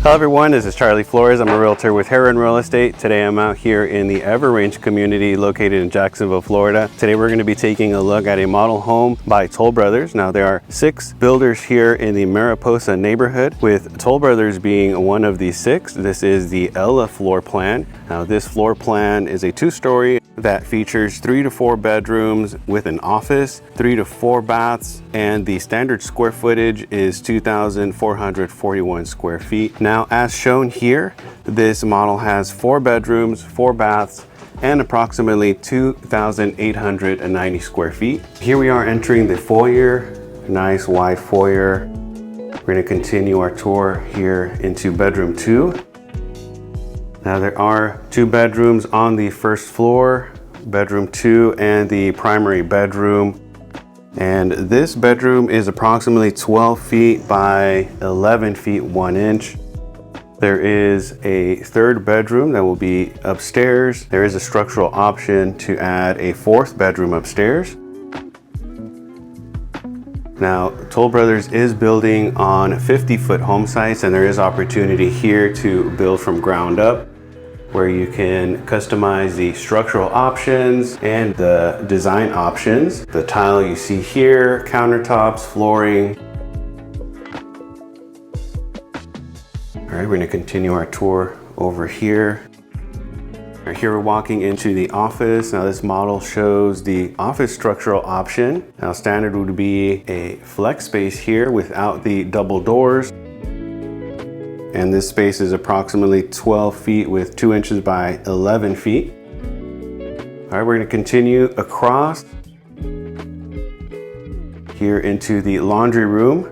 Hello everyone, this is Charlie Flores. I'm a realtor with Herron Real Estate. Today I'm out here in the Everrange community located in Jacksonville, Florida. Today we're going to be taking a look at a model home by Toll Brothers. Now there are 6 builders here in the Mariposa neighborhood, with Toll Brothers being one of the 6. This is the Ella floor plan. Now this floor plan is a 2-story that features 3 to 4 bedrooms with an office, 3 to 4 baths, and the standard square footage is 2,441 square feet. Now, as shown here, this model has 4 bedrooms, 4 baths, and approximately 2,890 square feet. Here we are entering the foyer, nice wide foyer. We're going to continue our tour here into bedroom 2. Now there are 2 bedrooms on the first floor, bedroom 2 and the primary bedroom. And this bedroom is approximately 12 feet by 11 feet 1 inch. There is a 3rd bedroom that will be upstairs. There is a structural option to add a 4th bedroom upstairs. Now, Toll Brothers is building on 50-foot home sites, and there is opportunity here to build from ground up, where you can customize the structural options and the design options. The tile you see here, countertops, flooring. All right, we're gonna continue our tour over here. All right, here we're walking into the office. Now this model shows the office structural option. Now standard would be a flex space here without the double doors. And this space is approximately 12 feet with 2 inches by 11 feet. All right, we're gonna continue across here into the laundry room.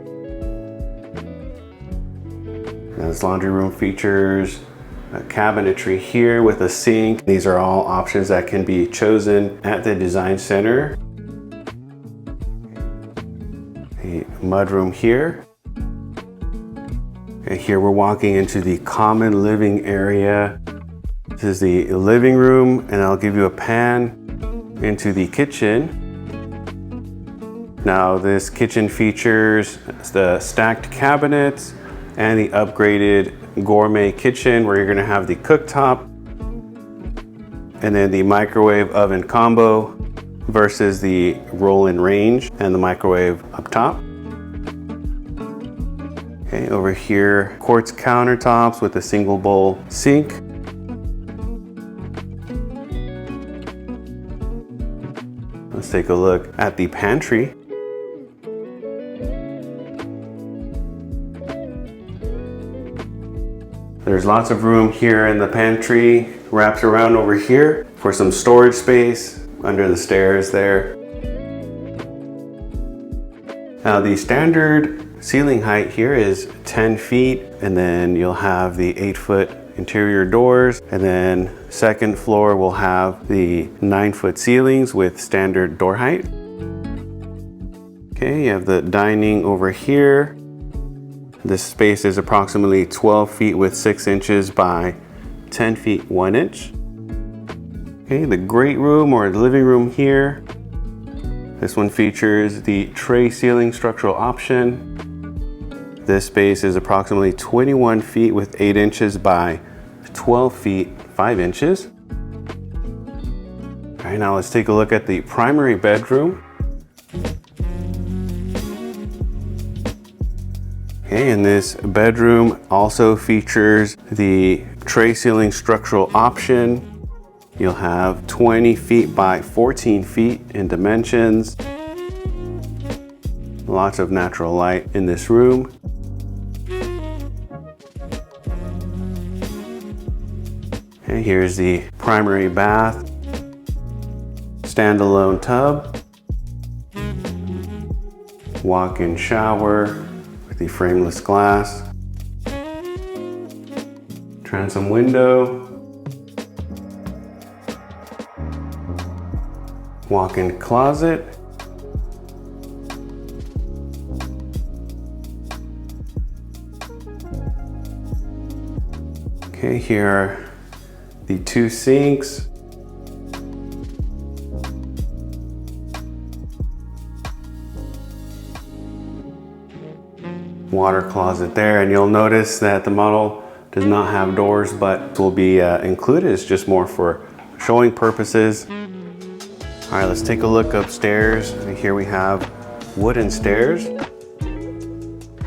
Now this laundry room features a cabinetry here with a sink. These are all options that can be chosen at the design center. A mudroom here. And here we're walking into the common living area. This is the living room, and I'll give you a pan into the kitchen. Now this kitchen features the stacked cabinets and the upgraded gourmet kitchen, where you're gonna have the cooktop and then the microwave oven combo versus the roll-in range and the microwave up top. Okay, over here, quartz countertops with a single bowl sink. Let's take a look at the pantry. There's lots of room here in the pantry, wraps around over here for some storage space under the stairs there. Now the standard ceiling height here is 10 feet, and then you'll have the 8-foot interior doors, and then second floor will have the 9-foot ceilings with standard door height. Okay, you have the dining over here. This space is approximately 12 feet with 6 inches by 10 feet 1 inch. Okay, the great room or the living room here. This one features the tray ceiling structural option. This space is approximately 21 feet with 8 inches by 12 feet 5 inches. All right, now let's take a look at the primary bedroom. Okay, and this bedroom also features the tray ceiling structural option. You'll have 20 feet by 14 feet in dimensions. Lots of natural light in this room. Okay, here's the primary bath, standalone tub, walk-in shower with the frameless glass, transom window, walk-in closet, okay, here are the 2 sinks, water closet there, and you'll notice that the model Does not have doors, but will be included. It's just more for showing purposes. All right, let's take a look upstairs. Here we have wooden stairs.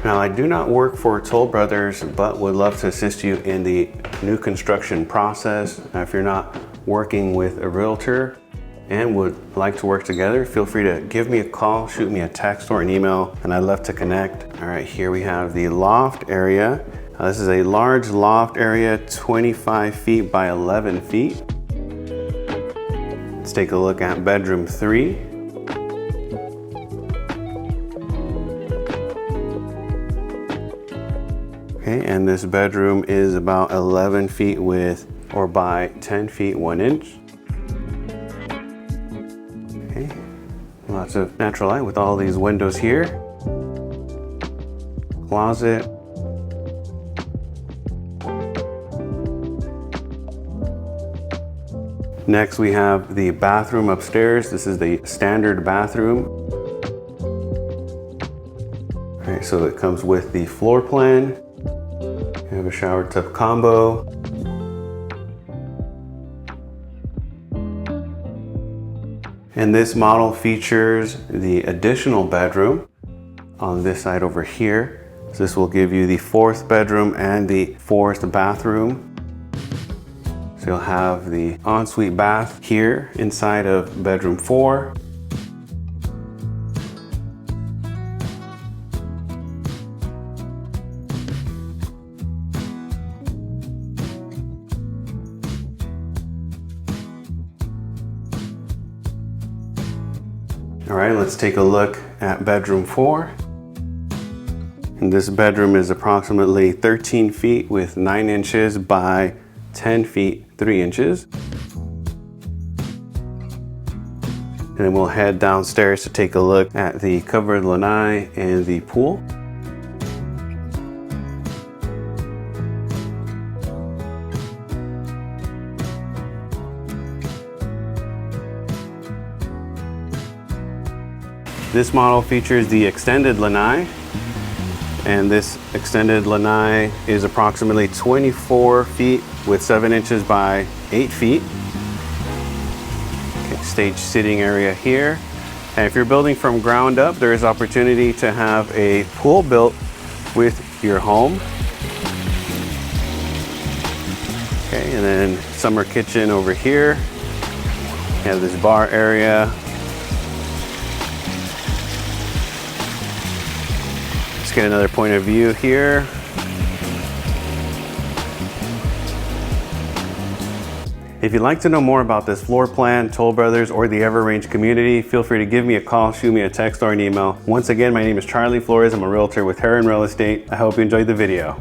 Now, I do not work for Toll Brothers, but would love to assist you in the new construction process. Now, if you're not working with a realtor and would like to work together, feel free to give me a call, shoot me a text or an email, and I'd love to connect. All right, here we have the loft area. This is a large loft area, 25 feet by 11 feet. Let's take a look at bedroom 3. Okay, and this bedroom is about 11 feet width or by 10 feet 1 inch. Okay, lots of natural light with all these windows here. Closet. Next, we have the bathroom upstairs. This is the standard bathroom. All right, so it comes with the floor plan. You have a shower tub combo. And this model features the additional bedroom on this side over here. So this will give you the 4th bedroom and the 4th bathroom. So you'll have the ensuite bath here inside of bedroom 4. All right, let's take a look at bedroom 4. And this bedroom is approximately 13 feet with 9 inches by 10 feet 3 inches. And then we'll head downstairs to take a look at the covered lanai and the pool. This model features the extended lanai, and this extended lanai is approximately 24 feet with 7 inches by 8 feet. Okay, stage sitting area here. And if you're building from ground up, there is opportunity to have a pool built with your home. Okay, and then summer kitchen over here. You have this bar area. Get another point of view here. If you'd like to know more about this floor plan, Toll Brothers, or the Everrange community, feel free to give me a call, shoot me a text or an email. Once again, my name is Charlie Flores. I'm a realtor with Herron Real Estate. I hope you enjoyed the video.